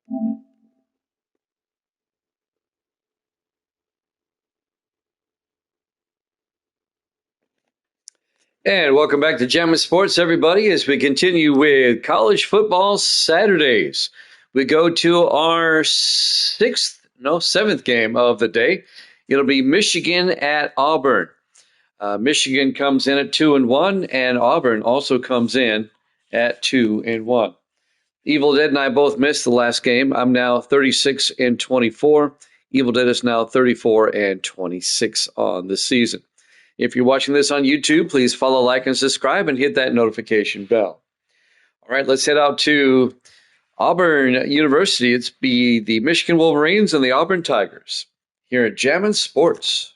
And welcome back to Jammin' Sports, everybody, as we continue with college football Saturdays. We go to our seventh game of the day. It'll be Michigan at Auburn. Michigan comes in at 2-1, and Auburn also comes in at 2-1. Evil Dead and I both missed the last game. I'm now 36-24. Evil Dead is now 34-26 on the season. If you're watching this on YouTube, please follow, like, and subscribe, and hit that notification bell. All right, let's head out to Auburn University. It's the Michigan Wolverines and the Auburn Tigers here at Jammin' Sports.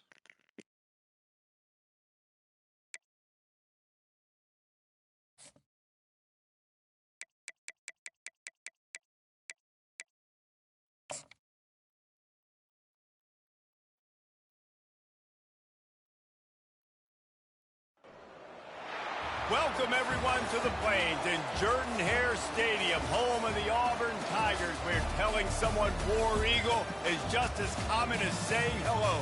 Welcome, everyone, to the Plains in Jordan-Hare Stadium, home of the Auburn Tigers, where telling someone War Eagle is just as common as saying hello.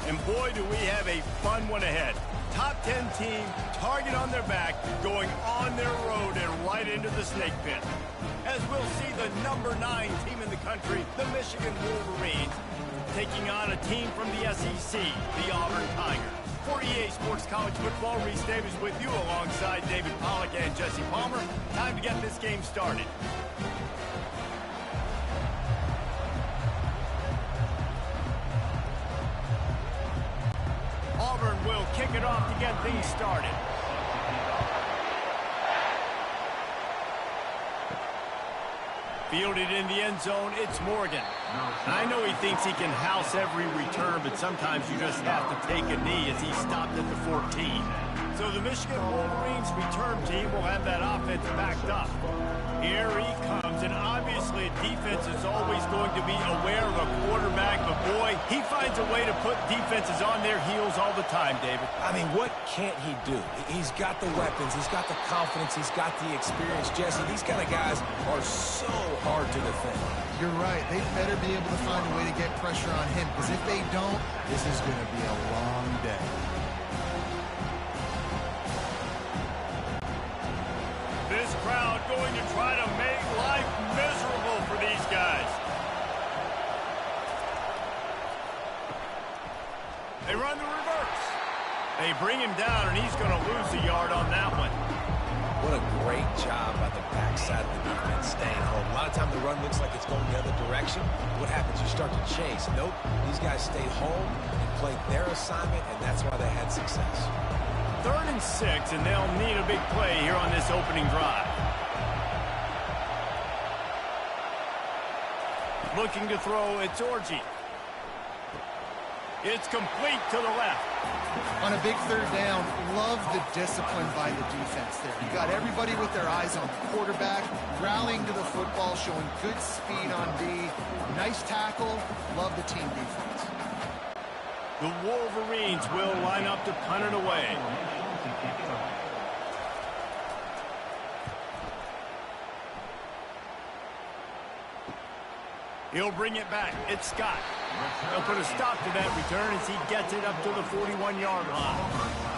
And boy, do we have a fun one ahead. Top 10 team, target on their back, going on their road and right into the snake pit. As we'll see the number 9 team in the country, the Michigan Wolverines, taking on a team from the SEC, the Auburn Tigers. For EA Sports College Football, Reese Davis with you alongside David Pollack and Jesse Palmer. Time to get this game started. Auburn will kick it off to get things started. Fielded in the end zone, it's Morgan. I know he thinks he can house every return, but sometimes you just have to take a knee as he stopped at the 14. So the Michigan Wolverines return team will have that offense backed up. Here he comes, and obviously defense is always going to be aware of a quarterback, but boy, he finds a way to put defenses on their heels all the time, David. I mean, what can't he do? He's got the weapons, he's got the confidence, he's got the experience. Jesse, these kind of guys are so hard to defend. You're right. They better be able to find a way to get pressure on him, because if they don't, this is going to be a long day. This crowd going to try to make life miserable for these guys. They run the reverse. They bring him down, and he's going to lose a yard on that one. What a great job by the backside of the defense staying home. A lot of time the run looks like it's going the other direction. What happens? You start to chase. Nope. These guys stayed home and played their assignment, and that's why they had success. 3rd and 6, and they'll need a big play here on this opening drive. Looking to throw, it's Orji. It's complete to the left. On a big 3rd down, love the discipline by the defense there. You got everybody with their eyes on the quarterback, rallying to the football, showing good speed on D. Nice tackle. Love the team defense. The Wolverines will line up to punt it away. He'll bring it back. It's Scott. He'll put a stop to that return as he gets it up to the 41-yard line.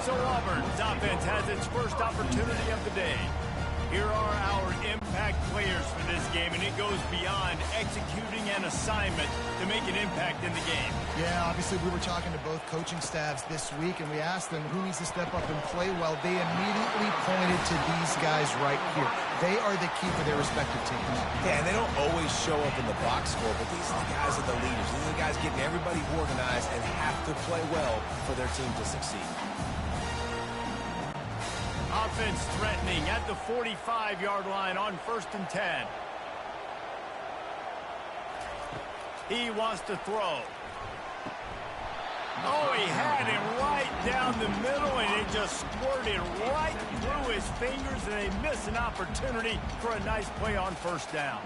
So Auburn's offense has its first opportunity of the day. Here are our impact players for this game, and it goes beyond executing an assignment to make an impact in the game. Yeah, obviously we were talking to both coaching staffs this week, and we asked them who needs to step up and play well. They immediately pointed to these guys right here. They are the key for their respective teams. Yeah, and they don't always show up in the box score, but these are the guys that are the leaders. These are the guys getting everybody organized and have to play well for their team to succeed. Offense threatening at the 45-yard line on 1st and 10. He wants to throw. Oh, he had him right down the middle, and it just squirted right through his fingers, and they miss an opportunity for a nice play on 1st down.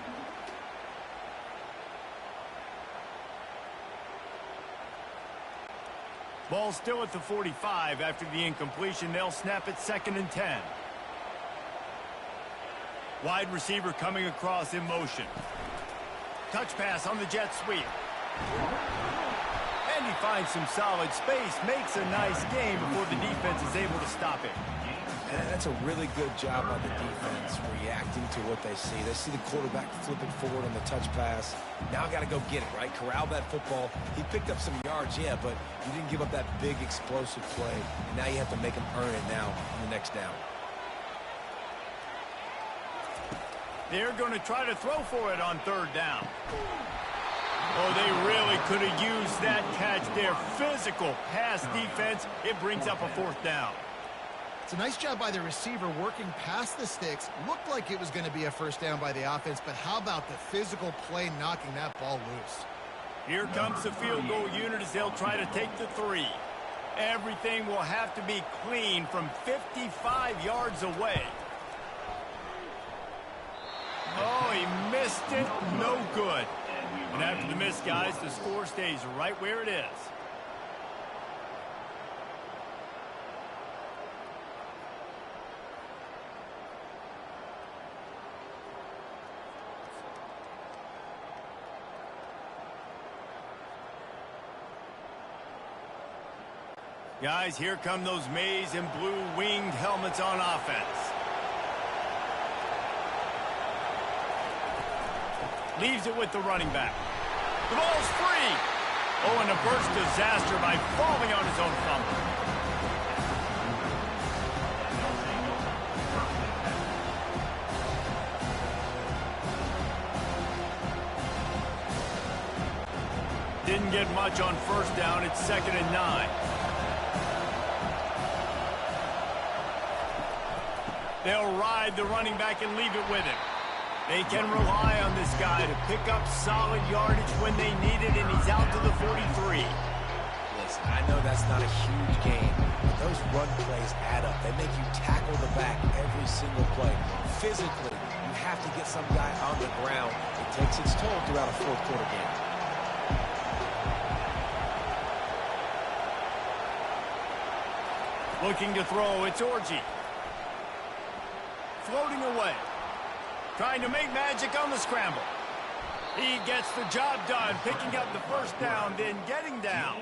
Ball still at the 45 after the incompletion. They'll snap it 2nd and 10. Wide receiver coming across in motion. touch pass on the jet sweep. And he finds some solid space, makes a nice game before the defense is able to stop it. And that's a really good job by the defense, reacting to what they see. They see the quarterback flip it forward on the touch pass. Now got to go get it, right? Corral that football. He picked up some yards, yeah, but you didn't give up that big explosive play. And now you have to make him earn it now in the next down. They're going to try to throw for it on third down. Oh, they really could have used that catch there. Physical pass defense. It brings up a fourth down. It's a nice job by the receiver working past the sticks. Looked like it was going to be a first down by the offense, but how about the physical play knocking that ball loose? Here comes the field goal unit as they'll try to take the 3. Everything will have to be clean from 55 yards away. Oh, he missed it. No good. And after the miss, guys, the score stays right where it is. Guys, here come those maize and blue winged helmets on offense. Leaves it with the running back. The ball's free. Oh, and a burst disaster by falling on his own fumble. Didn't get much on first down. It's 2nd and 9. They'll ride the running back and leave it with him. They can rely on this guy to pick up solid yardage when they need it, and he's out to the 43. Listen, I know that's not a huge game, but those run plays add up. They make you tackle the back every single play. Physically, you have to get some guy on the ground. It takes its toll throughout a fourth quarter game. Looking to throw, it's Orji. Floating away. Trying to make magic on the scramble. He gets the job done, picking up the first down, then getting down.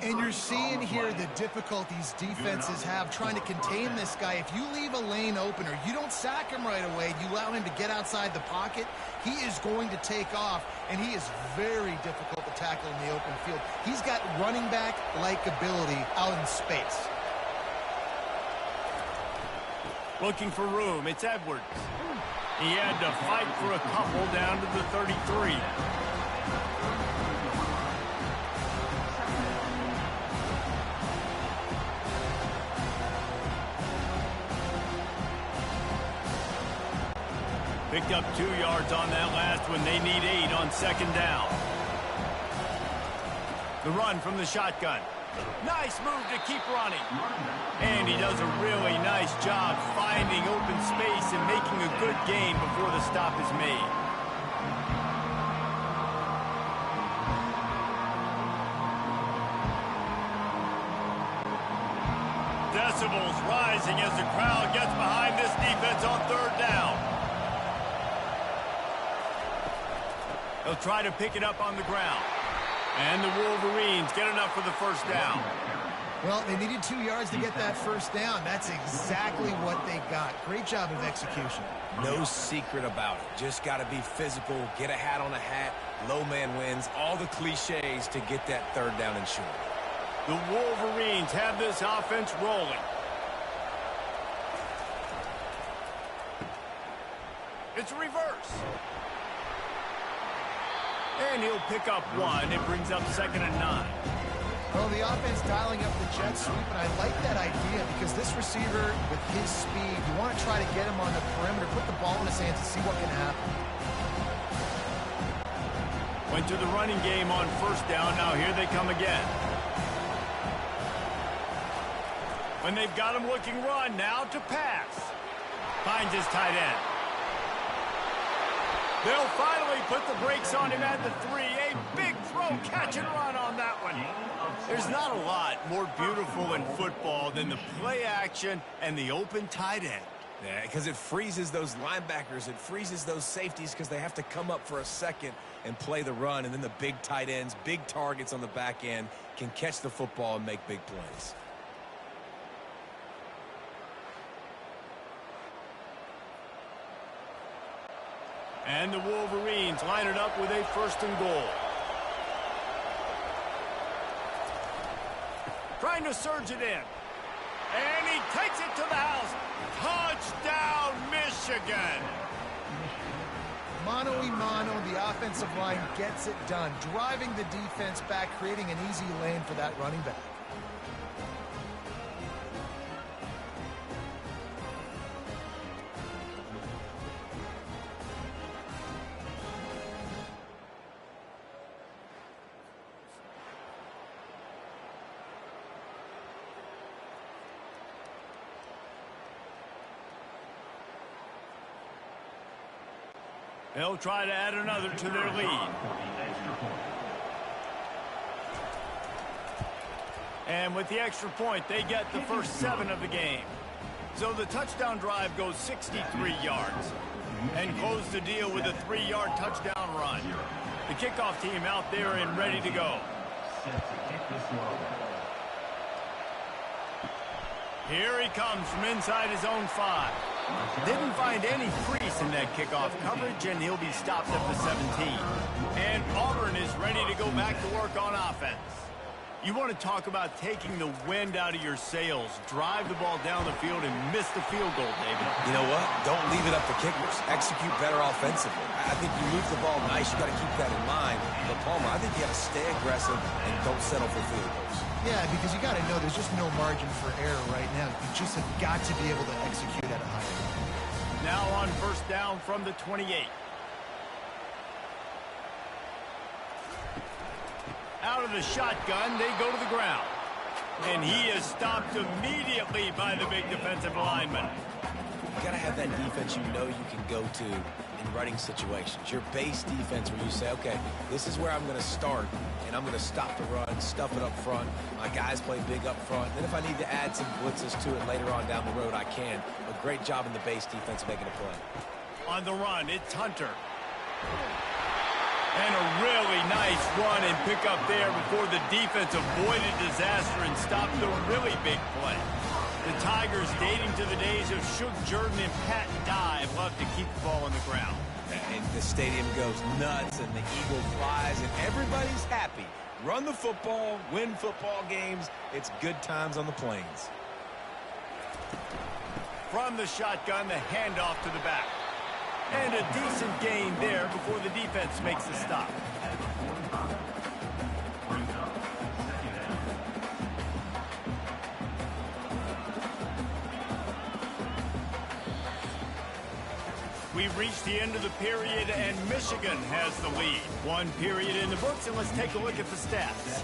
And you're seeing here the difficulties defenses have trying to contain this guy. If you leave a lane open or you don't sack him right away, you allow him to get outside the pocket, he is going to take off, and he is very difficult to tackle in the open field. He's got running back-like ability out in space. Looking for room, it's Edwards. He had to fight for a couple down to the 33. Picked up 2 yards on that last one. They need 8 on 2nd down. The run from the shotgun. Nice move to keep running. And he does a really nice job finding open space and making a good gain before the stop is made. Decibels rising as the crowd gets behind this defense on 3rd down. They'll try to pick it up on the ground. And the Wolverines get enough for the first down. Well, they needed 2 yards to get that first down. That's exactly what they got. Great job of execution. No secret about it. Just got to be physical, get a hat on a hat, low man wins, all the cliches to get that 3rd down and short. The Wolverines have this offense rolling. It's a reverse. And he'll pick up 1. It brings up 2nd and 9. Well, the offense dialing up the jet sweep, and I like that idea because this receiver, with his speed, you want to try to get him on the perimeter, put the ball in his hands and see what can happen. Went to the running game on first down. Now here they come again. When they've got him looking run, now to pass. Finds his tight end. They'll finally put the brakes on him at the 3. A big throw, catch and run on that one. There's not a lot more beautiful in football than the play action and the open tight end. Yeah, because it freezes those linebackers. It freezes those safeties because they have to come up for a second and play the run. And then the big tight ends, big targets on the back end can catch the football and make big plays. And the Wolverines line it up with a 1st and goal. Trying to surge it in. And he takes it to the house. Touchdown, Michigan. Mano-a-mano, the offensive line gets it done, driving the defense back, creating an easy lane for that running back. They'll try to add another to their lead. And with the extra point, they get the first 7 of the game. So the touchdown drive goes 63 yards. And close the deal with a 3-yard touchdown run. The kickoff team out there and ready to go. Here he comes from inside his own 5. Didn't find any crease in that kickoff coverage, and he'll be stopped at the 17. And Auburn is ready to go back to work on offense. You want to talk about taking the wind out of your sails. Drive the ball down the field and miss the field goal, David. You know what? Don't leave it up to kickers. Execute better offensively. I think you move the ball nice. You got to keep that in mind. But Palmer, I think you got to stay aggressive and don't settle for field goals. Yeah, because you got to know there's just no margin for error right now. You just have got to be able to execute at a high level. Now on 1st down from the 28. Out of the shotgun, they go to the ground. And he is stopped immediately by the big defensive lineman. You got to have that defense you know you can go to in running situations. Your base defense where you say, okay, this is where I'm going to start, and I'm going to stop the run, stuff it up front. My guys play big up front. Then if I need to add some blitzes to it later on down the road, I can. But great job in the base defense making a play. On the run, it's Hunter. And a really nice run and pick up there before the defense avoided disaster and stopped the really big play. The Tigers, dating to the days of Shook Jordan and Pat Dye, love to keep the ball on the ground. And the stadium goes nuts, and the eagle flies, and everybody's happy. Run the football, win football games. It's good times on the plains. From the shotgun, the handoff to the back. And a decent gain there before the defense makes the stop. We've reached the end of the period, and Michigan has the lead. 1 period in the books, and let's take a look at the stats.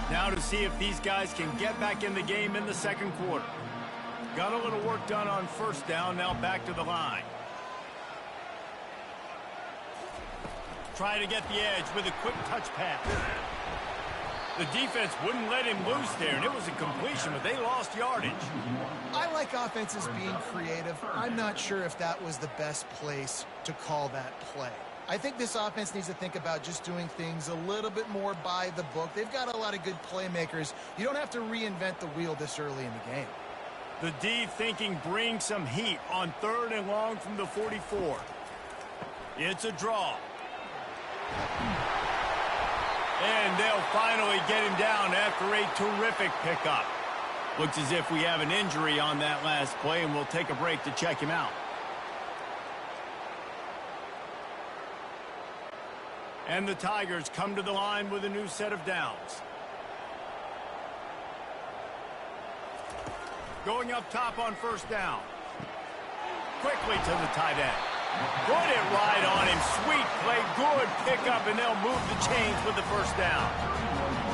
Now to see if these guys can get back in the game in the 2nd quarter. Got a little work done on 1st down, now back to the line. Try to get the edge with a quick touch pass. The defense wouldn't let him loose there, and it was a completion, but they lost yardage. I like offenses being creative. I'm not sure if that was the best place to call that play. I think this offense needs to think about just doing things a little bit more by the book. They've got a lot of good playmakers. You don't have to reinvent the wheel this early in the game. The D thinking bring some heat on 3rd and long from the 44. It's a draw. And they'll finally get him down after a terrific pickup. Looks as if we have an injury on that last play, and we'll take a break to check him out. And the Tigers come to the line with a new set of downs. Going up top on 1st down. Quickly to the tight end. Put it right on him. Sweet play. Good pickup, and they'll move the chains with the 1st down.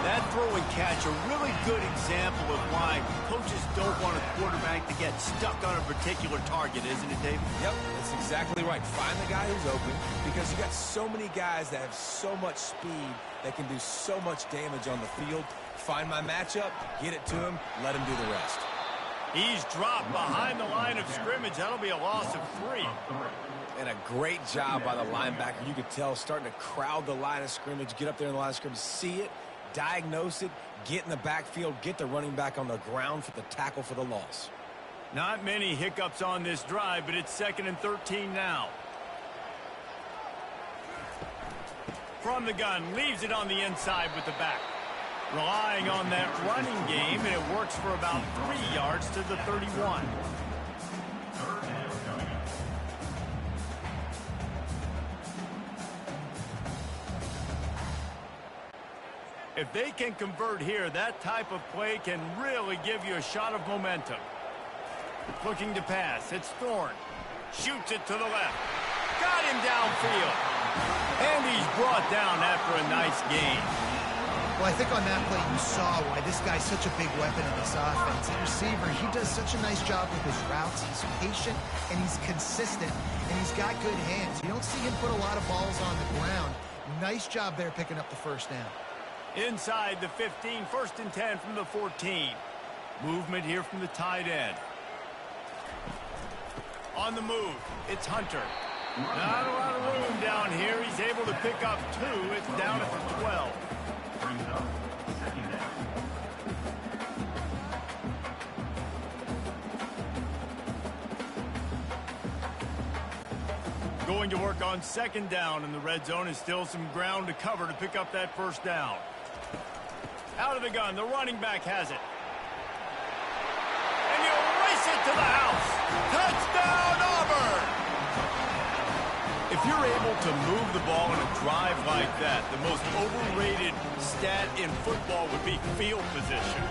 That throw and catch, a really good example of why coaches don't want a quarterback to get stuck on a particular target, isn't it, David? Yep, that's exactly right. Find the guy who's open, because you got so many guys that have so much speed that can do so much damage on the field. Find my matchup, get it to him, let him do the rest. He's dropped behind the line of scrimmage. That'll be a loss of 3. And a great job by the linebacker. You could tell starting to crowd the line of scrimmage, get up there in the line of scrimmage, see it, diagnose it, get in the backfield, get the running back on the ground for the tackle for the loss. Not many hiccups on this drive, but it's 2nd and 13 now. From the gun, leaves it on the inside with the back. Relying on that running game, and it works for about 3 yards to the 31. If they can convert here, that type of play can really give you a shot of momentum. Looking to pass. It's Thorne. Shoots it to the left. Got him downfield. And he's brought down after a nice gain. Well, I think on that play you saw why this guy's such a big weapon in this offense. The receiver, he does such a nice job with his routes. He's patient, and he's consistent, and he's got good hands. You don't see him put a lot of balls on the ground. Nice job there picking up the first down. Inside the 15, 1st and 10 from the 14. Movement here from the tight end. On the move, it's Hunter. Not a lot of room down here. He's able to pick up 2. It's down at the 12. Going to work on 2nd down in the red zone, and still some ground to cover to pick up that first down. Out of the gun, the running back has it. And you race it to the house. Touchdown, Auburn! If you're able to move the ball in a drive like that, the most overrated stat in football would be field position.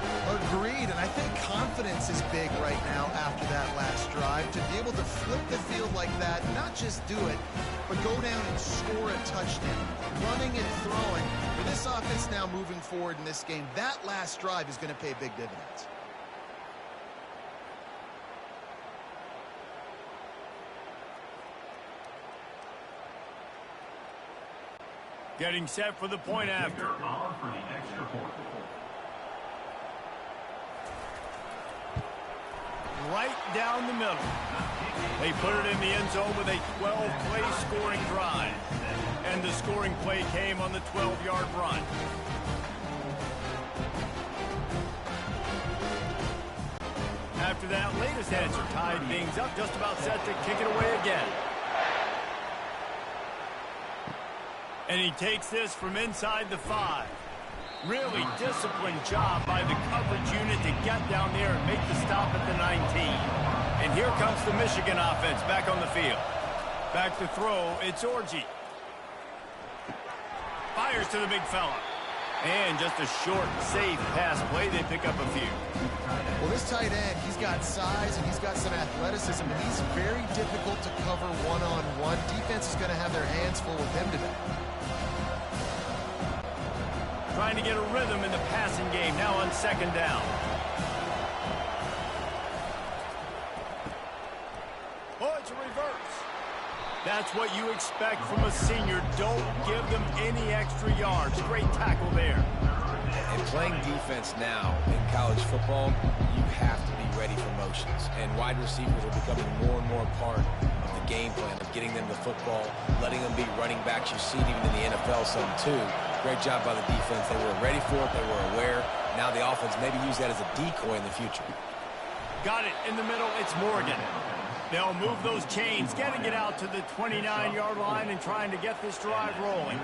Agreed, and I think confidence is big right now after that last drive. To be able to flip the field like that, not just do it, but go down and score a touchdown. Running and throwing. For this offense now moving forward in this game, that last drive is going to pay big dividends. Getting set for the point after. Right down the middle. They put it in the end zone with a 12-play scoring drive. And the scoring play came on the 12-yard run. After that latest answer tied things up, just about set to kick it away again. And he takes this from inside the 5. Really disciplined job by the coverage unit to get down there and make the stop at the 19. And here comes the Michigan offense back on the field. Back to throw, it's Orji. Fires to the big fella. And just a short, safe pass play. They pick up a few. Well, this tight end, he's got size and he's got some athleticism, and he's very difficult to cover one-on-one. Defense is going to have their hands full with him today. Trying to get a rhythm in the passing game now on 2nd down. Oh, it's a reverse. That's what you expect from a senior. Don't give them any extra yards. Great tackle there. And playing defense now in college football, you have to be ready for motions. And wide receivers are becoming more and more part of the game plan of getting them the football, letting them be running backs. You see it even in the NFL some too. Great job by the defense. They were ready for it. They were aware. Now the offense maybe use that as a decoy in the future. Got it in the middle. It's Morgan. They'll move those chains, getting it out to the 29-yard line and trying to get this drive rolling.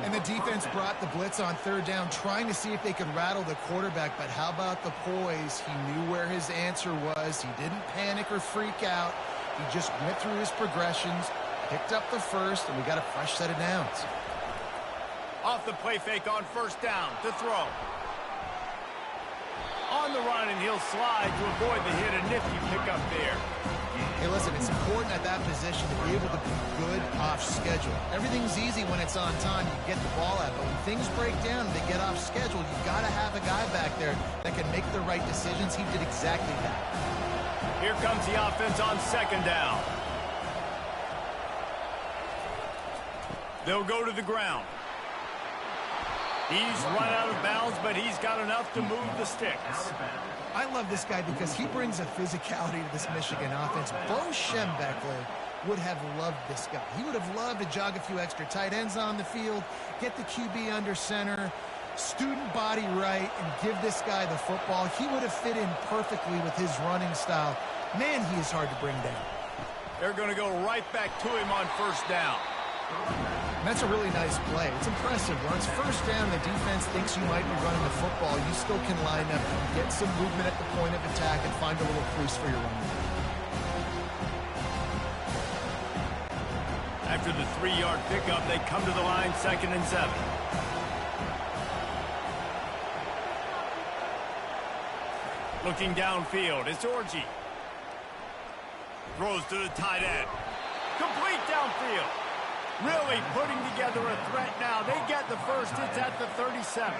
And the defense brought the blitz on 3rd down, trying to see if they could rattle the quarterback. But how about the poise? He knew where his answer was. He didn't panic or freak out. He just went through his progressions, picked up the first, and we got a fresh set of downs. Off the play fake on 1st down to throw. On the run, and he'll slide to avoid the hit. A nifty pickup there. Hey, listen, it's important at that position to be able to be good off schedule. Everything's easy when it's on time. You get the ball out. But when things break down and they get off schedule, you've got to have a guy back there that can make the right decisions. He did exactly that. Here comes the offense on second down. They'll go to the ground. He's run out of bounds, but he's got enough to move the sticks. I love this guy because he brings a physicality to this Michigan offense. Bo Schembechler would have loved this guy. He would have loved to jog a few extra tight ends on the field, get the QB under center, student body right, and give this guy the football. He would have fit in perfectly with his running style. Man, he is hard to bring down. They're going to go right back to him on first down. That's a really nice play. It's impressive. When it's first down, the defense thinks you might be running the football. You still can line up and get some movement at the point of attack and find a little crease for your running. After the 3-yard pickup, they come to the line, 2nd and 7. Looking downfield, it's Orji. Throws to the tight end. Complete downfield. Really putting together a threat now. They get the first. It's at the 37.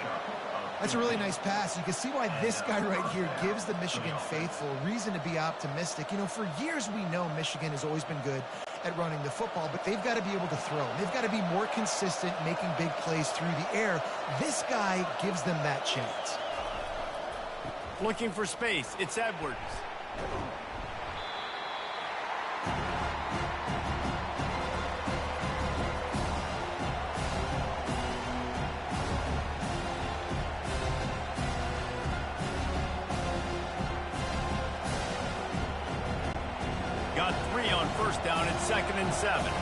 That's a really nice pass. You can see why this guy right here gives the Michigan faithful reason to be optimistic. You know, for years we know Michigan has always been good at running the football, but they've got to be able to throw. They've got to be more consistent making big plays through the air. This guy gives them that chance. Looking for space. It's Edwards. Got 3 on first down at 2nd and 7.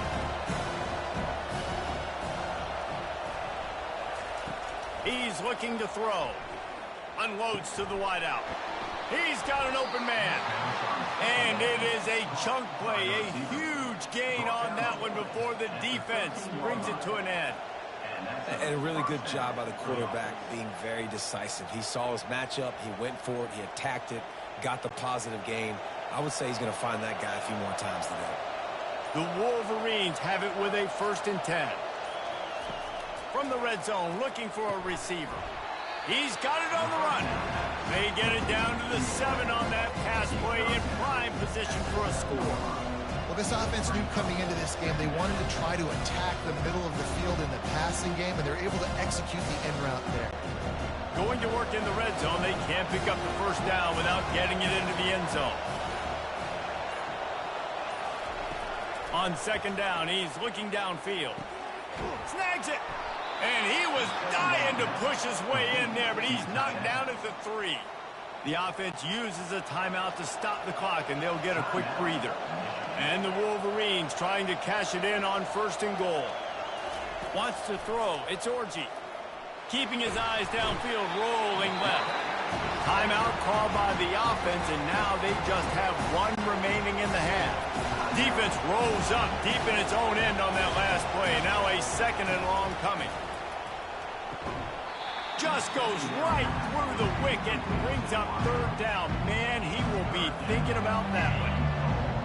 He's looking to throw. Unloads to the wideout. He's got an open man. And it is a chunk play. A huge gain on that one before the defense brings it to an end. And a really good job by the quarterback being very decisive. He saw his matchup. He went for it. He attacked it. Got the positive gain. I would say he's going to find that guy a few more times today. The Wolverines have it with a 1st and 10. From the red zone, looking for a receiver. He's got it on the run. They get it down to the 7 on that pass play in prime position for a score. Well, this offense knew coming into this game they wanted to try to attack the middle of the field in the passing game, and they're able to execute the end route there. Going to work in the red zone, they can't pick up the first down without getting it into the end zone. On 2nd down, he's looking downfield. Snags it. And he was dying to push his way in there, but he's knocked down at the 3. The offense uses a timeout to stop the clock, and they'll get a quick breather. And the Wolverines trying to cash it in on 1st and goal. Wants to throw. It's Orji. Keeping his eyes downfield, rolling left. Timeout called by the offense, and now they just have 1 remaining in the half. Defense rolls up deep in its own end on that last play. Now a 2nd and long coming. Just goes right through the wicket, brings up 3rd down. Man, he will be thinking about that one.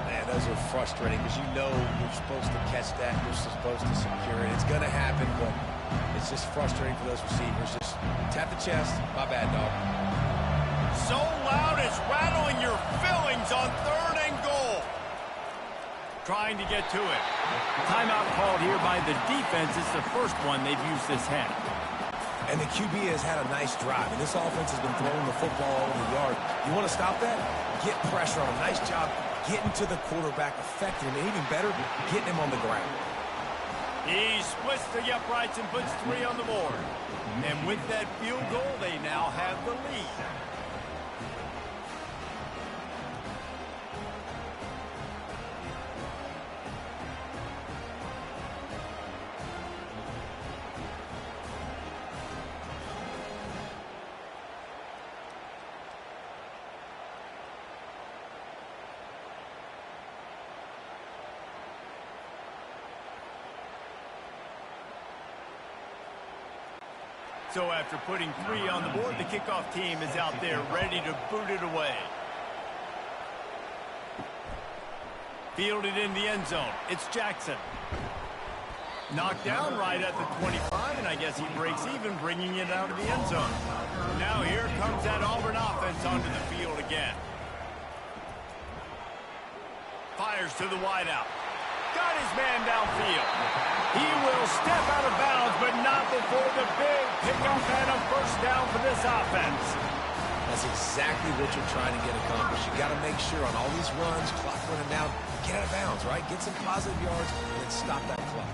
Man, those are frustrating because you know you're supposed to catch that. You're supposed to secure it. It's going to happen, but it's just frustrating for those receivers. Just tap the chest. My bad, dog. So loud it's rattling your fillings on 3rd and goal. Trying to get to it. Timeout called here by the defense. It's the first one they've used this half. And the QB has had a nice drive, and this offense has been throwing the football over the yard. You want to stop that? Get pressure on him. Nice job getting to the quarterback, affecting him, and even better, getting him on the ground. He splits the uprights and puts 3 on the board. And with that field goal, they now have the lead. So after putting 3 on the board, the kickoff team is out there ready to boot it away. Fielded in the end zone. It's Jackson. Knocked down right at the 25, and I guess he breaks even, bringing it out of the end zone. Now here comes that Auburn offense onto the field again. Fires to the wideout. Got his man downfield. He will step out of bounds, but not before the big pickup and a first down for this offense. That's exactly what you're trying to get accomplished. You got to make sure on all these runs, clock running down, get out of bounds, right? Get some positive yards and then stop that clock.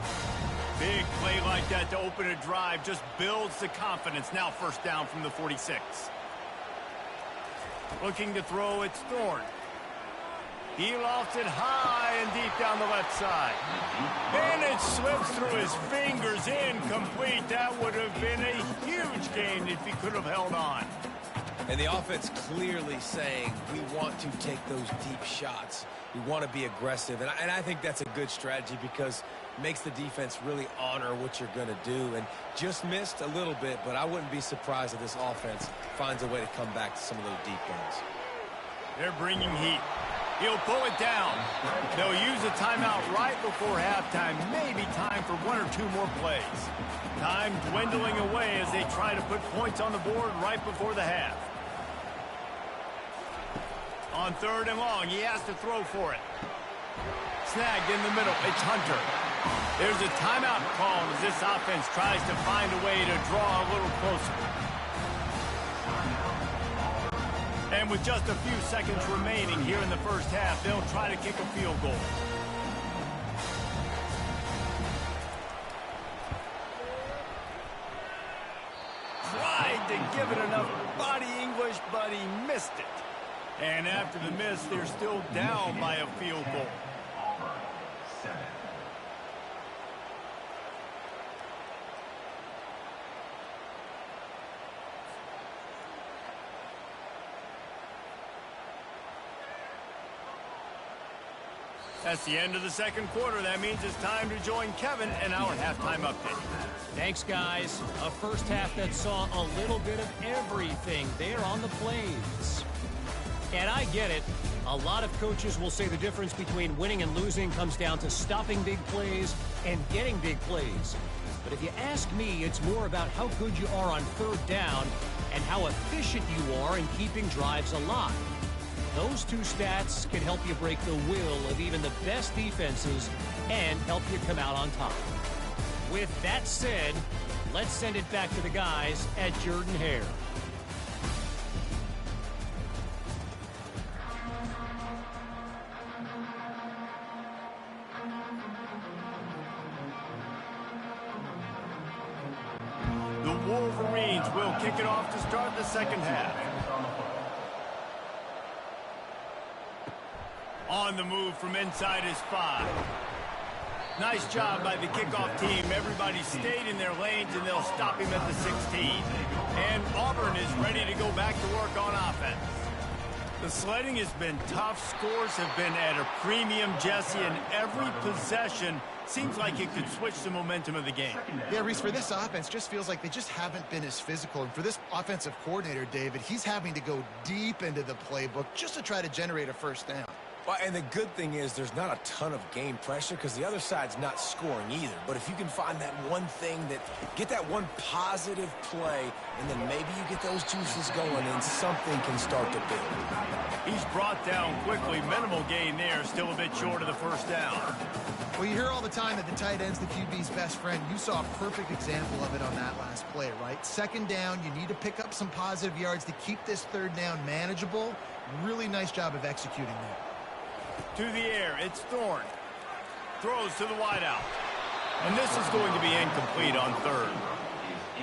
Big play like that to open a drive just builds the confidence. Now first down from the 46. Looking to throw, it's Thorne. He lofts it high and deep down the left side. And it slips through his fingers, incomplete. That would have been a huge gain if he could have held on. And the offense clearly saying, we want to take those deep shots. We want to be aggressive. And I think that's a good strategy because it makes the defense really honor what you're going to do. And just missed a little bit, but I wouldn't be surprised if this offense finds a way to come back to some of those deep ones. They're bringing heat. He'll pull it down. They'll use a timeout right before halftime. Maybe time for 1 or 2 more plays. Time dwindling away as they try to put points on the board right before the half. On 3rd and long, he has to throw for it. Snagged in the middle. It's Hunter. There's a timeout call as this offense tries to find a way to draw a little closer. And with just a few seconds remaining here in the first half, they'll try to kick a field goal. Tried to give it enough body English, but he missed it. And after the miss, they're still down by a field goal. That's the end of the second quarter. That means it's time to join Kevin in our halftime update. Thanks, guys. A first half that saw a little bit of everything there on the plains. And I get it. A lot of coaches will say the difference between winning and losing comes down to stopping big plays and getting big plays. But if you ask me, it's more about how good you are on 3rd down and how efficient you are in keeping drives alive. Those 2 stats can help you break the will of even the best defenses and help you come out on top. With that said, let's send it back to the guys at Jordan-Hare. The Wolverines will kick it off to start the second half. On the move from inside his 5. Nice job by the kickoff team. Everybody stayed in their lanes, and they'll stop him at the 16. And Auburn is ready to go back to work on offense. The sledding has been tough. Scores have been at a premium, Jesse, and every possession seems like it could switch the momentum of the game. Yeah, Reese, for this offense, just feels like they just haven't been as physical. And for this offensive coordinator, David, he's having to go deep into the playbook just to try to generate a first down. Well, and the good thing is there's not a ton of game pressure because the other side's not scoring either. But if you can find that one thing get that one positive play, and then maybe you get those juices going and something can start to build. He's brought down quickly. Minimal gain there, still a bit short of the first down. Well, you hear all the time that the tight end's the QB's best friend. You saw a perfect example of it on that last play, right? 2nd down, you need to pick up some positive yards to keep this 3rd down manageable. Really nice job of executing there. To the air, it's Thorne. Throws to the wideout. And this is going to be incomplete on 3rd.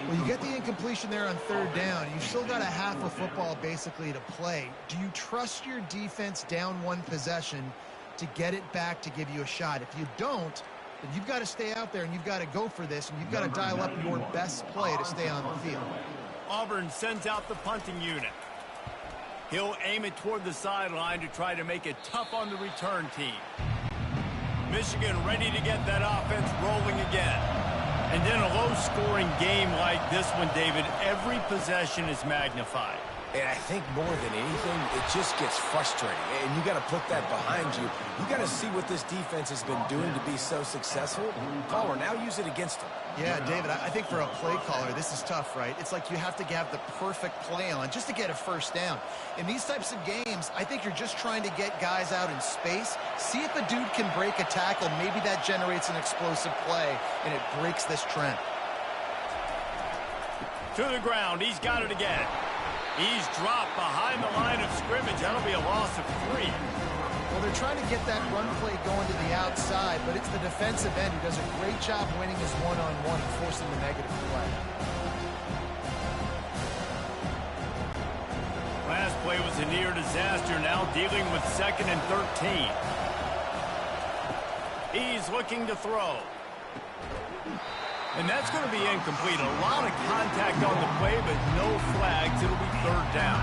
Well, you get the incompletion there on 3rd down. You've still got a half of football basically to play. Do you trust your defense down 1 possession to get it back to give you a shot? If you don't, then you've got to stay out there and you've got to go for this, and you've got to dial up your best play to stay on the field. Auburn sends out the punting unit. He'll aim it toward the sideline to try to make it tough on the return team. Michigan ready to get that offense rolling again. And in a low-scoring game like this one, David, every possession is magnified. And I think more than anything, it just gets frustrating. And you got to put that behind you. You got to see what this defense has been doing to be so successful. Caller, now use it against them. Yeah, David, I think for a play caller, this is tough, right? It's like you have to have the perfect play on just to get a first down. In these types of games, I think you're just trying to get guys out in space, see if a dude can break a tackle. Maybe that generates an explosive play, and it breaks this trend. To the ground. He's got it again. He's dropped behind the line of scrimmage. That'll be a loss of 3. Well, they're trying to get that run play going to the outside, but it's the defensive end who does a great job winning his one-on-one and forcing the negative play. Last play was a near disaster. Now dealing with 2nd and 13. He's looking to throw. And that's going to be incomplete. A lot of contact on the play, but no flags. It'll be 3rd down.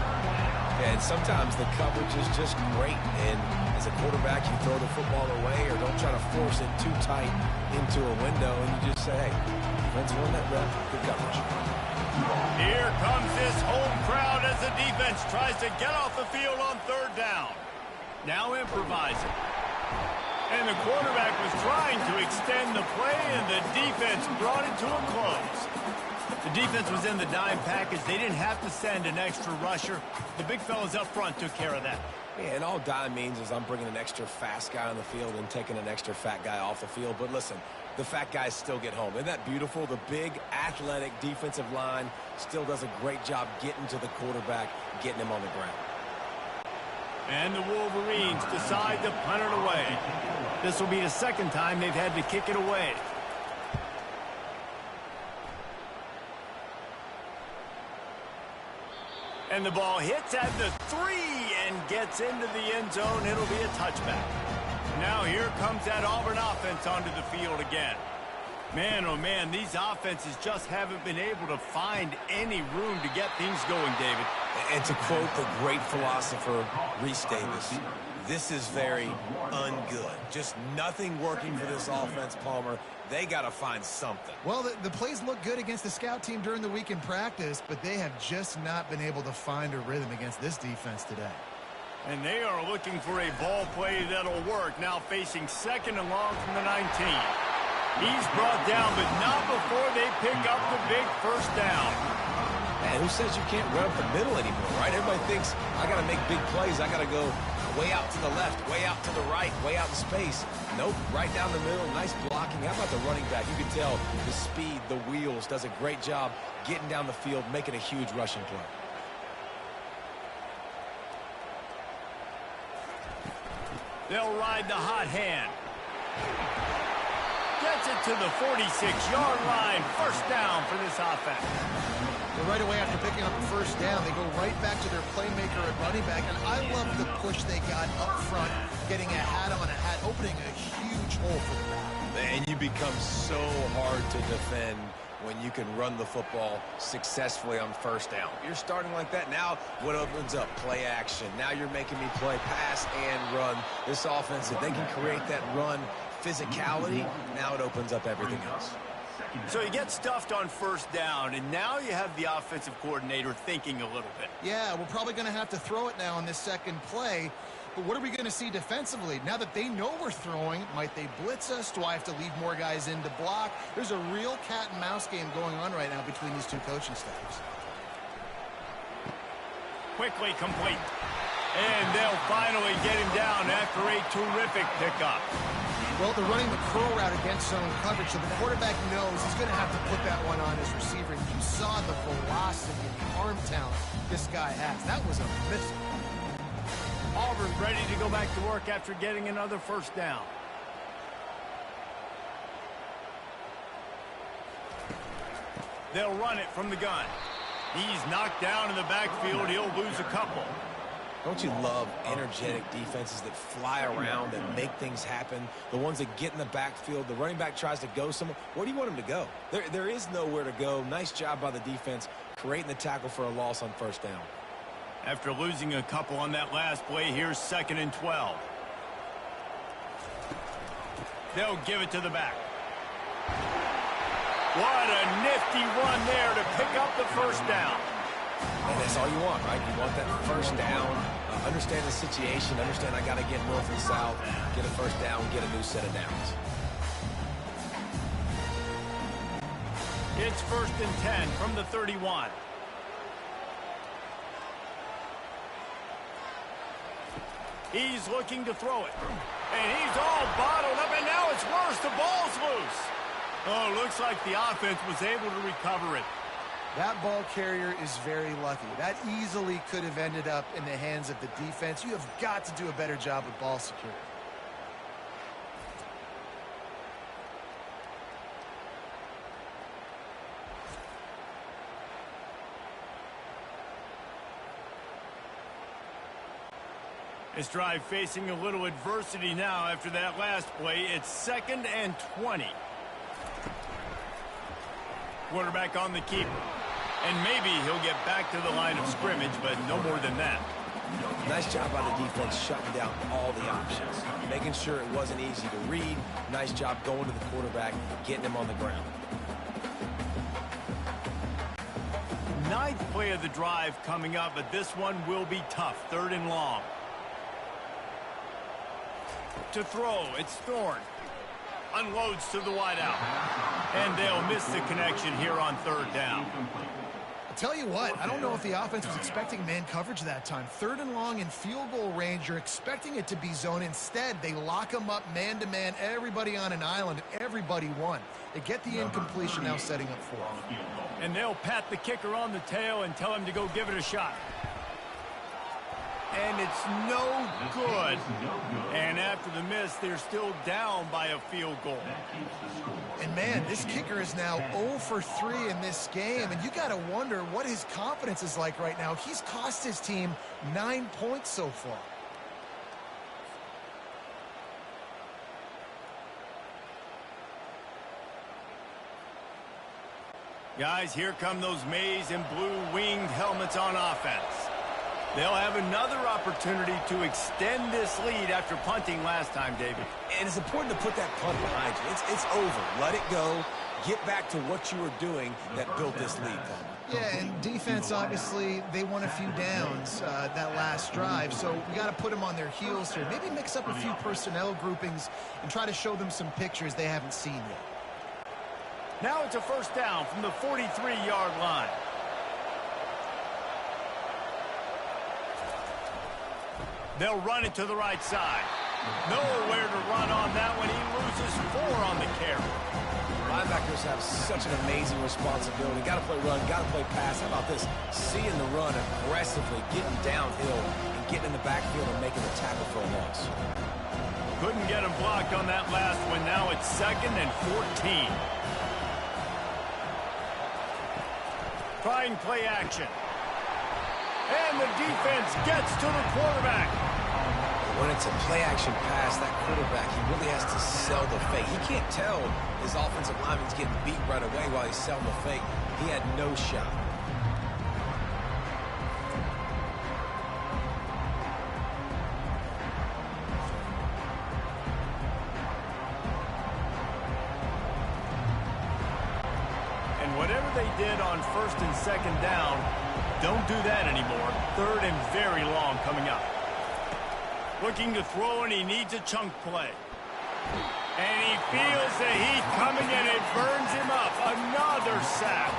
And sometimes the coverage is just great. And as a quarterback, you throw the football away or don't try to force it too tight into a window. And you just say, hey, defense won that rep. Good coverage. Here comes this home crowd as the defense tries to get off the field on 3rd down. Now improvising. And the quarterback was trying to extend the play, and the defense brought it to a close. The defense was in the dime package. They didn't have to send an extra rusher. The big fellas up front took care of that. Yeah, and all dime means is I'm bringing an extra fast guy on the field and taking an extra fat guy off the field. But listen, the fat guys still get home. Isn't that beautiful? The big, athletic defensive line still does a great job getting to the quarterback, getting him on the ground. And the Wolverines decide to punt it away. This will be the 2nd time they've had to kick it away. And the ball hits at the 3 and gets into the end zone. It'll be a touchback. Now here comes that Auburn offense onto the field again. Man, oh man, these offenses just haven't been able to find any room to get things going, David. And to quote the great philosopher, Reese Davis, this is very ungood. Just nothing working for this offense, Palmer. They got to find something. Well, the plays look good against the scout team during the week in practice, but they have just not been able to find a rhythm against this defense today. And they are looking for a ball play that'll work. Now facing 2nd and long from the 19. He's brought down, but not before they pick up the big 1st down. And who says you can't run up the middle anymore, right? Everybody thinks, I got to make big plays. I got to go way out to the left, way out to the right, way out in space. Nope, right down the middle, nice blocking. How about the running back? You can tell the speed, the wheels, does a great job getting down the field, making a huge rushing play. They'll ride the hot hand. Gets it to the 46-yard line. 1st down for this offense. Well, right away after picking up the 1st down, they go right back to their playmaker at running back. And I love the push they got up front, getting a hat on a hat, opening a huge hole for the back. And you become so hard to defend when you can run the football successfully on 1st down. You're starting like that. Now what opens up? Play action. Now you're making me play pass and run. This offense, if they can create that run physicality, now it opens up everything else. So you get stuffed on 1st down, and now you have the offensive coordinator thinking a little bit. Yeah, we're probably going to have to throw it now in this 2nd play. But what are we going to see defensively? Now that they know we're throwing, might they blitz us? Do I have to leave more guys in to block? There's a real cat and mouse game going on right now between these two coaching staffs. Quickly complete. And they'll finally get him down after a terrific pickup. Well, they're running the curl route against zone coverage, so the quarterback knows he's going to have to put that one on his receiver. And you saw the velocity and the arm talent this guy has. That was a missile. Auburn ready to go back to work after getting another 1st down. They'll run it from the gun. He's knocked down in the backfield. He'll lose a couple. Don't you love energetic defenses that fly around and make things happen? The ones that get in the backfield, the running back tries to go somewhere. Where do you want him to go? There is nowhere to go. Nice job by the defense creating the tackle for a loss on 1st down. After losing a couple on that last play, here's 2nd and 12. They'll give it to the back. What a nifty run there to pick up the first down. And that's all you want, right? You want that first down, understand the situation, understand I got to get north and south, get a first down, get a new set of downs. It's 1st and 10 from the 31. He's looking to throw it. And he's all bottled up, and now it's worse. The ball's loose. Oh, looks like the offense was able to recover it. That ball carrier is very lucky. That easily could have ended up in the hands of the defense. You have got to do a better job with ball security. This drive facing a little adversity now after that last play. It's 2nd and 20. Quarterback on the keeper. And maybe he'll get back to the line of scrimmage, but no more than that. Nice job by the defense shutting down all the options, making sure it wasn't easy to read. Nice job going to the quarterback, getting him on the ground. 9th play of the drive coming up, but this one will be tough. 3rd and long. To throw, it's Thorne. Unloads to the wideout. And they'll miss the connection here on 3rd down. I'll tell you what, I don't know if the offense was expecting man coverage that time. 3rd and long in field goal range, you're expecting it to be zone. Instead, they lock them up man-to-man, everybody on an island, everybody won. They get the incompletion, now setting up 4th. And they'll pat the kicker on the tail and tell him to go give it a shot. And it's no good. And after the miss, they're still down by a field goal. And man, this kicker is now 0 for 3 in this game. And you got to wonder what his confidence is like right now. He's cost his team 9 points so far. Guys, here come those maize and blue winged helmets on offense. They'll have another opportunity to extend this lead after punting last time, David. And it's important to put that punt behind you. It's over. Let it go. Get back to what you were doing that built this lead, Tom. Yeah, and defense, obviously, they won a few downs that last drive, so we got to put them on their heels here. Maybe mix up a few personnel groupings and try to show them some pictures they haven't seen yet. Now it's a first down from the 43-yard line. They'll run it to the right side. Nowhere to run on that one. He loses 4 on the carry. Linebackers have such an amazing responsibility. Got to play run, got to play pass. How about this? Seeing the run aggressively, getting downhill, and getting in the backfield and making the tackle for a loss. Couldn't get him blocked on that last one. Now it's 2nd and 14. Trying play action. And the defense gets to the quarterback. When it's a play-action pass, that quarterback, he really has to sell the fake. He can't tell his offensive lineman's getting beat right away while he's selling the fake. He had no shot. And whatever they did on 1st and 2nd down, don't do that anymore. 3rd and very long coming up. Looking to throw, and he needs a chunk play. And he feels the heat coming, and it burns him up. Another sack.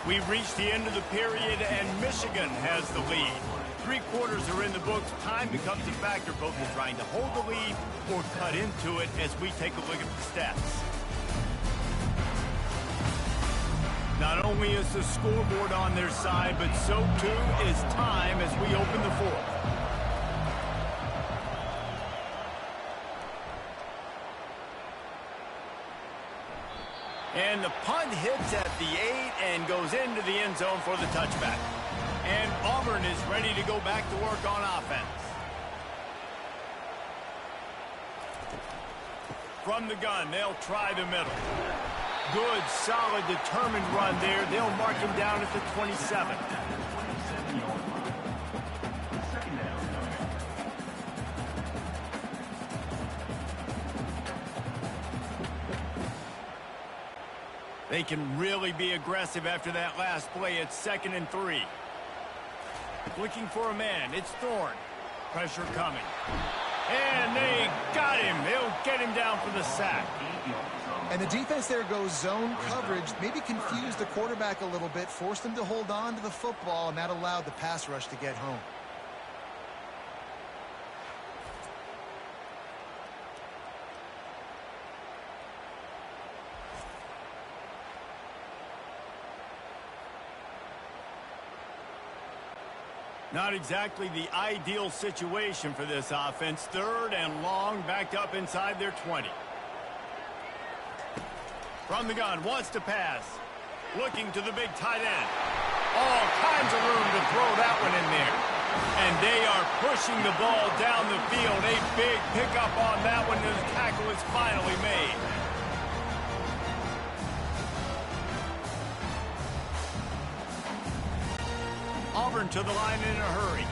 We've reached the end of the period, and Michigan has the lead. 3 quarters are in the books. Time becomes a factor, both in trying to hold the lead or cut into it as we take a look at the stats. Not only is the scoreboard on their side, but so too is time as we open the 4th. And the punt hits at the 8 and goes into the end zone for the touchback. And Auburn is ready to go back to work on offense. From the gun, they'll try the middle. Good, solid, determined run there. They'll mark him down at the 27. They can really be aggressive after that last play. It's 2nd and 3. Looking for a man. It's Thorne. Pressure coming. And they got him. They'll get him down for the sack. And the defense there goes zone coverage, maybe confused the quarterback a little bit, forced him to hold on to the football, and that allowed the pass rush to get home. Not exactly the ideal situation for this offense. 3rd and long, backed up inside their 20. From the gun, wants to pass. Looking to the big tight end. All kinds of room to throw that one in there. And they are pushing the ball down the field. A big pickup on that one, and the tackle is finally made. Auburn to the line in a hurry.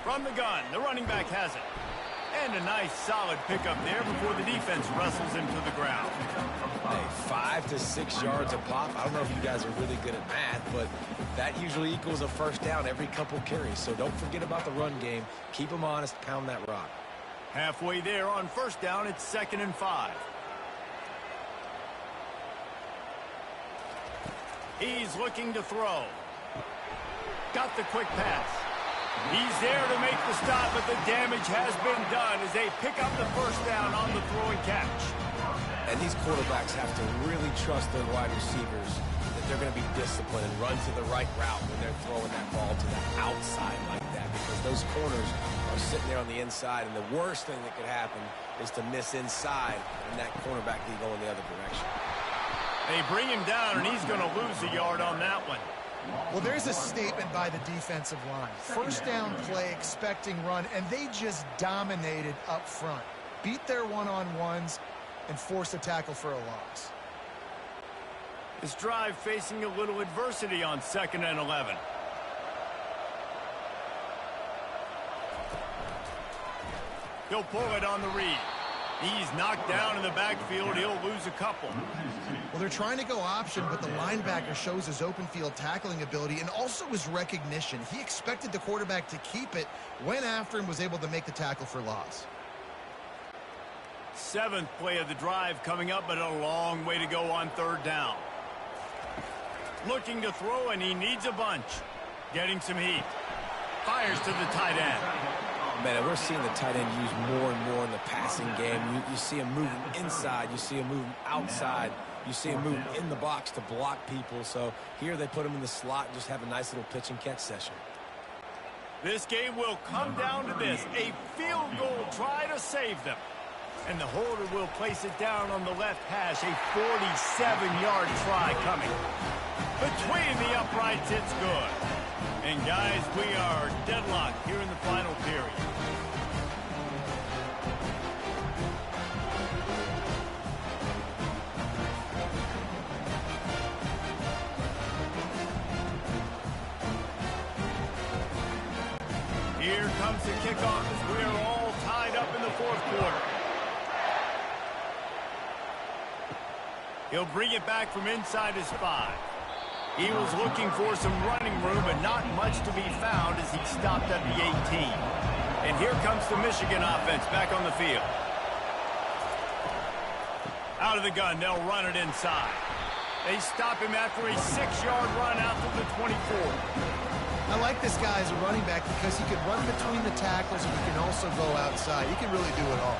From the gun, the running back has it. And a nice solid pickup there before the defense wrestles him to the ground. Hey, 5 to 6 yards a pop. I don't know if you guys are really good at math, but that usually equals a first down every couple carries. So don't forget about the run game. Keep them honest, pound that rock. Halfway there on 1st down, it's 2nd and 5. He's looking to throw. Got the quick pass. He's there to make the stop, but the damage has been done as they pick up the 1st down on the throw and catch. And these quarterbacks have to really trust their wide receivers that they're going to be disciplined and run to the right route when they're throwing that ball to the outside like that, because those corners are sitting there on the inside, and the worst thing that could happen is to miss inside and that cornerback can go in the other direction. They bring him down, and he's going to lose a yard on that one. Well, there's a statement by the defensive line. 1st down play, expecting run, and they just dominated up front. Beat their one-on-ones and forced a tackle for a loss. This drive facing a little adversity on 2nd and 11. He'll pull it on the read. He's knocked down in the backfield. He'll lose a couple. Well, they're trying to go option, but the linebacker shows his open field tackling ability and also his recognition. He expected the quarterback to keep it, went after him, was able to make the tackle for loss. 7th play of the drive coming up, but a long way to go on 3rd down. Looking to throw, and he needs a bunch. Getting some heat. Fires to the tight end. Man, we're seeing the tight end used more and more in the passing game. You see him moving inside. You see him moving outside. You see him moving in the box to block people. So here they put him in the slot and just have a nice little pitch and catch session. This game will come down to this. A field goal try to save them. And the holder will place it down on the left hash. A 47-yard try coming. Between the uprights, it's good. And guys, we are deadlocked here in the final period. Here comes the kickoff as we are all tied up in the 4th quarter. He'll bring it back from inside his 5. He was looking for some running room, but not much to be found as he stopped at the 18. And here comes the Michigan offense back on the field. Out of the gun, they'll run it inside. They stop him after a 6-yard run out to the 24. I like this guy as a running back because he can run between the tackles and he can also go outside. He can really do it all.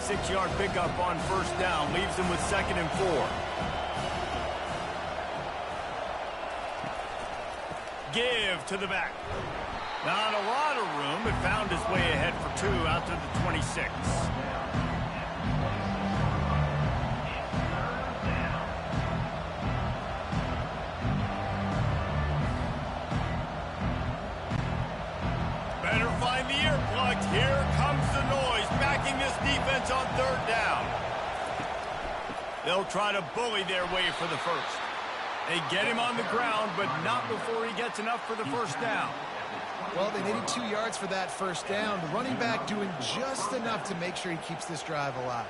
Six-yard pickup on 1st down leaves them with 2nd and 4. Give to the back. Not a lot of room, but found his way ahead for 2 out to the 26. earplugs. Here comes the noise, backing this defense on third down. They'll try to bully their way for the first. They get him on the ground, but not before he gets enough for the first down. Well, they needed 2 yards for that first down. The running back doing just enough to make sure he keeps this drive alive.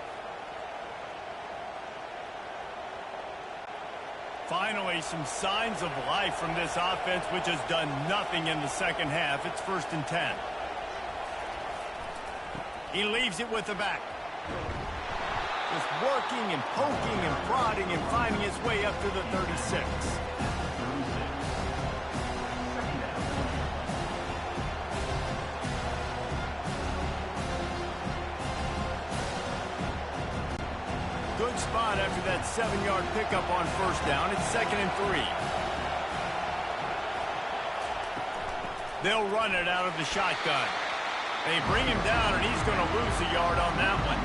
Finally, some signs of life from this offense, which has done nothing in the second half. It's 1st and 10. He leaves it with the back. Just working and poking and prodding and finding his way up to the 36. Good spot after that 7-yard pickup on first down. It's 2nd and 3. They'll run it out of the shotgun. They bring him down, and he's going to lose a yard on that one.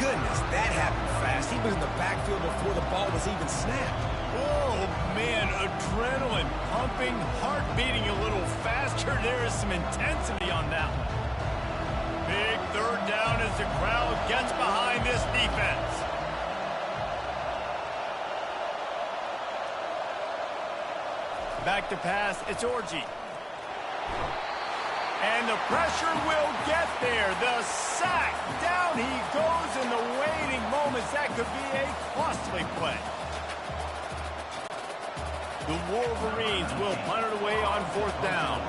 Goodness, that happened fast. He was in the backfield before the ball was even snapped. Oh, man, adrenaline pumping, heart beating a little faster. There is some intensity on that one. Big 3rd down as the crowd gets behind this defense. Back to pass, it's Orji. And the pressure will get there. The sack. Down he goes in the waiting moments. That could be a costly play. The Wolverines will punt it away on 4th down.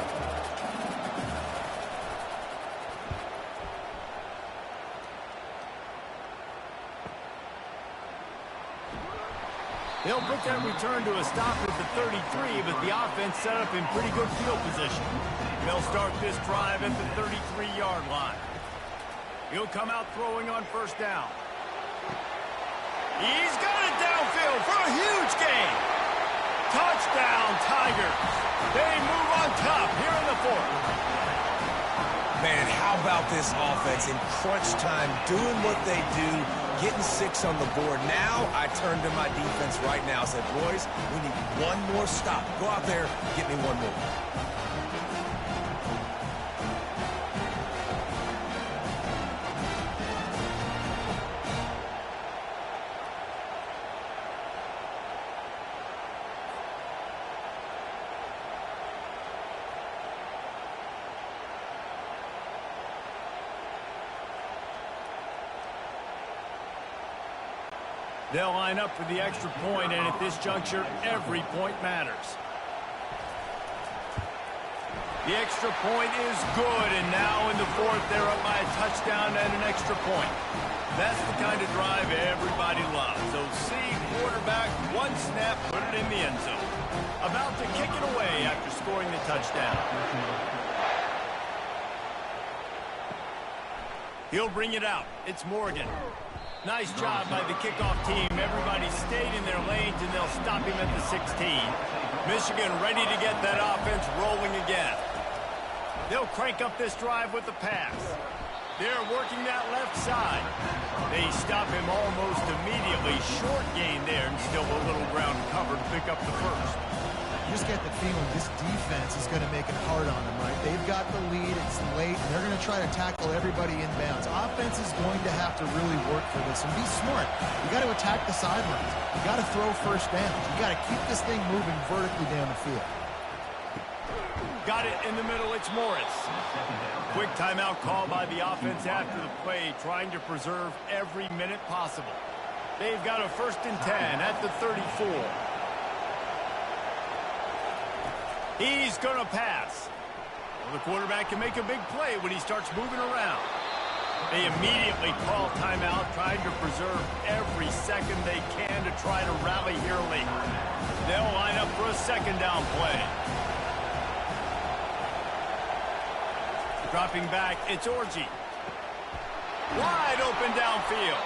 They'll put that return to a stop at the 33, but the offense set up in pretty good field position. They'll start this drive at the 33-yard line. He'll come out throwing on first down. He's got it downfield for a huge gain. Touchdown, Tigers. They move on top here in the 4th. Man, how about this offense in crunch time, doing what they do, getting 6 on the board. Now I turn to my defense right now and said, boys, we need one more stop. Go out there, get me one more. They'll line up for the extra point, and at this juncture, every point matters. The extra point is good, and now in the 4th, they're up by a touchdown and an extra point. That's the kind of drive everybody loves. So see quarterback, one snap, put it in the end zone. About to kick it away after scoring the touchdown. He'll bring it out. It's Morgan. Nice job by the kickoff team. Everybody stayed in their lanes, and they'll stop him at the 16. Michigan ready to get that offense rolling again. They'll crank up this drive with the pass. They're working that left side. They stop him almost immediately. Short gain there, and still a little ground cover to pick up the first. You just get the feeling this defense is going to make it hard on them, right? They've got the lead, it's late, and they're going to try to tackle everybody inbounds. Offense is going to have to really work for this and be smart. You got to attack the sidelines. You got to throw first downs. You got to keep this thing moving vertically down the field. Got it in the middle, it's Morris. Quick timeout call by the offense after the play, trying to preserve every minute possible. They've got a 1st and 10 at the 34. He's going to pass. Well, the quarterback can make a big play when he starts moving around. They immediately call timeout, trying to preserve every second they can to try to rally here late. They'll line up for a 2nd down play. Dropping back, it's Orji. Wide open downfield.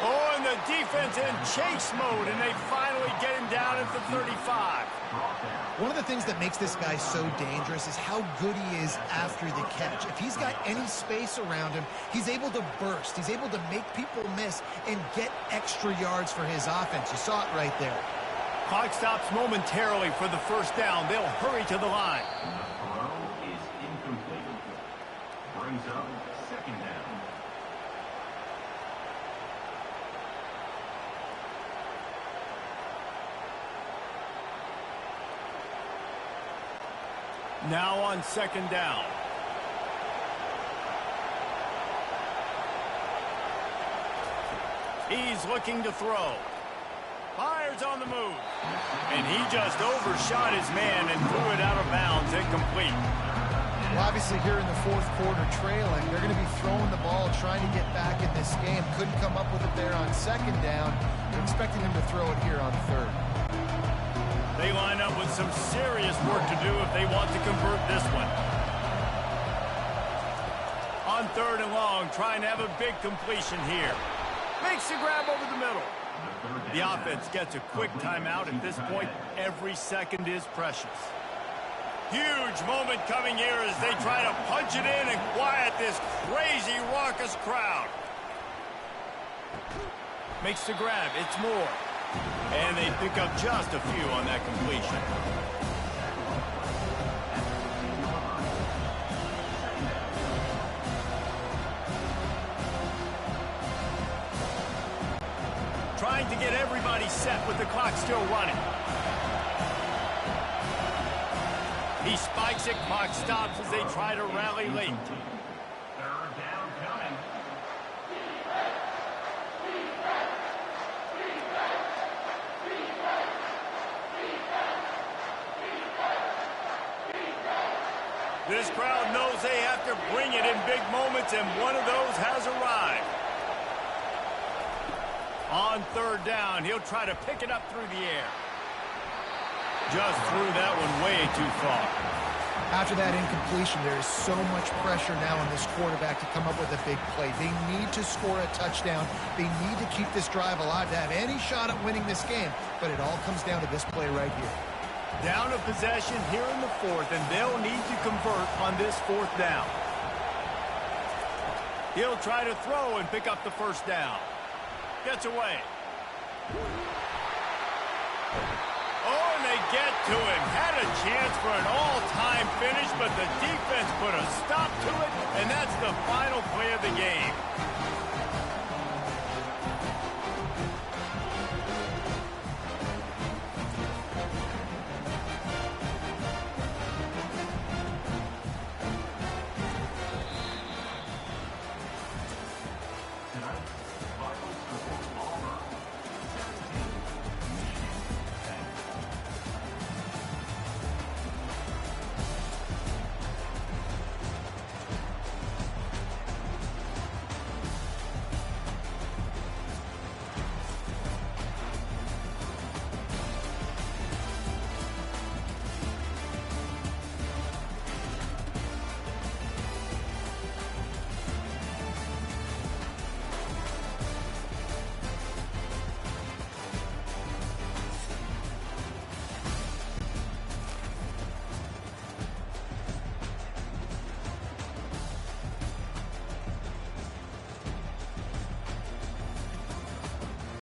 Oh, and the defense in chase mode, and they finally get him down at the 35. One of the things that makes this guy so dangerous is how good he is after the catch. If he's got any space around him, he's able to burst. He's able to make people miss and get extra yards for his offense. You saw it right there. Clock stops momentarily for the 1st down. They'll hurry to the line. brings up second down. Now on second down. He's looking to throw. Fires on the move. And he just overshot his man and threw it out of bounds, incomplete. Well, obviously here in the fourth quarter trailing, they're going to be throwing the ball, trying to get back in this game. Couldn't come up with it there on second down. They're expecting him to throw it here on third. They line up with some serious work to do if they want to convert this one. On third and long, trying to have a big completion here. Makes the grab over the middle. The offense gets a quick timeout. At this point, every second is precious. Huge moment coming here as they try to punch it in and quiet this crazy, raucous crowd. Makes the grab. It's more. And they pick up just a few on that completion. Trying to get everybody set with the clock still running. He spikes it, clock stops as they try to rally late. Third down coming. This crowd knows they have to bring it in big moments, and one of those has arrived. On third down, he'll try to pick it up through the air. Just threw that one way too far. After that incompletion, there is so much pressure now on this quarterback to come up with a big play. They need to score a touchdown. They need to keep this drive alive to have any shot at winning this game. But it all comes down to this play right here. Down a possession here in the fourth, and they'll need to convert on this fourth down. He'll try to throw and pick up the first down. Gets away. Oh, and they get to him. Had a chance for an all-time finish, but the defense put a stop to it, and that's the final play of the game.